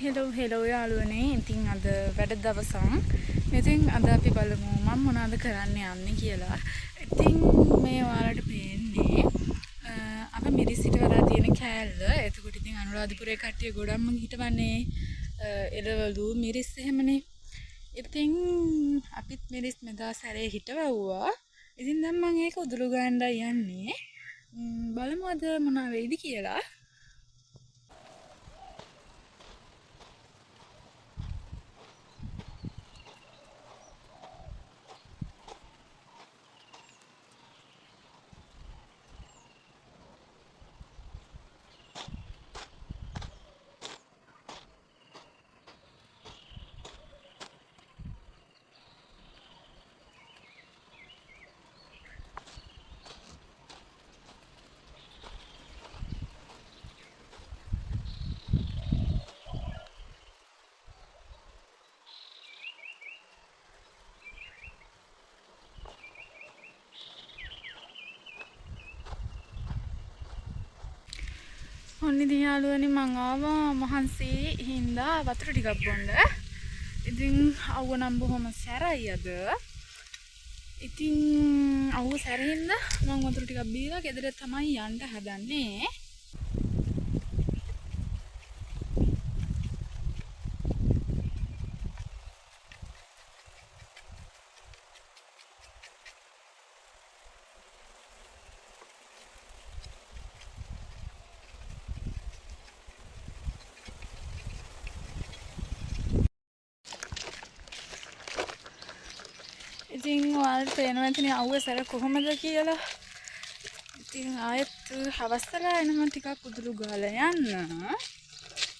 Hello යාළුවනේ. ඉතින් අද වැඩ දවසක්. ඉතින් අද අපි බලමු මම මොනවද කරන්න යන්නේ කියලා. ඉතින් මේ ඔයාලට පේන්නේ අප මිරිසිට වලා තියෙන කෑල්ල. එතකොට ඉතින් අනුරාධපුරේ කට්ටිය ගොඩක්ම හිටවන්නේ එළවලු මිරිස් එහෙමනේ. ඉතින් අපිත් මිරිස් මෙදා සැරේ හිටවුවා. ඉතින් දැන් මම ඒක උදුළු ගන්නයි යන්නේ. බලමු අද මොනවා වෙයිද කියලා. ඔන්න ඉතින් යාළුවනේ මං ආවා මහන්සි හින්දා වතුර ටිකක් බොන්න. ඉතින් අවුව නම් බොහොම සැරයි අද. ඉතින් අවුව සැරින්ද මං වතුර ටිකක් බීලා ගෙදර තමයි යන්න හදන්නේ. ඉතින් ඔයාලට පේනවා ඇතිනේ අවුව සැර කොහොමද කියලා. ඉතින් ආයෙත් හවස් වෙලා එනම ටිකක් උදුළු ගාලා යන්න.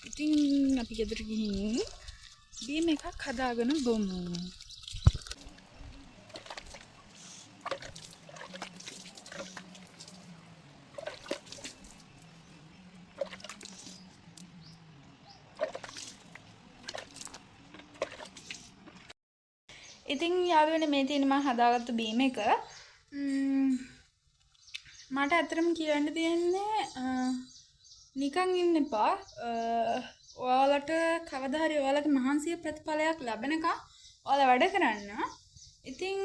ඉතින් අපි ගෙදර ගිහින් බීම එකක් හදාගෙන බොමු. ඉතින් යාළුවනේ මේ තියෙන මම හදාගත්ත බීම එක මට ඇත්තටම කියන්න තියෙන්නේ නිකන් ඉන්න එපා. ඔයාලට කවදා හරි ඔයාලගේ මහන්සිය ප්‍රතිඵලයක් ලැබෙනකම් ඔයාලා වැඩ කරන්න. ඉතින්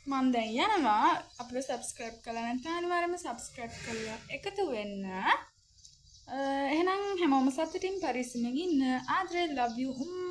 මම දැන් යනවා. අපිව subscribe කරලා නැත්නම් අනිවාර්යයෙන්ම subscribe කරලා එකතු වෙන්න. එහෙනම් හැමෝම සතුටින් පරිස්සමෙන් ඉන්න. ආදරේ love you.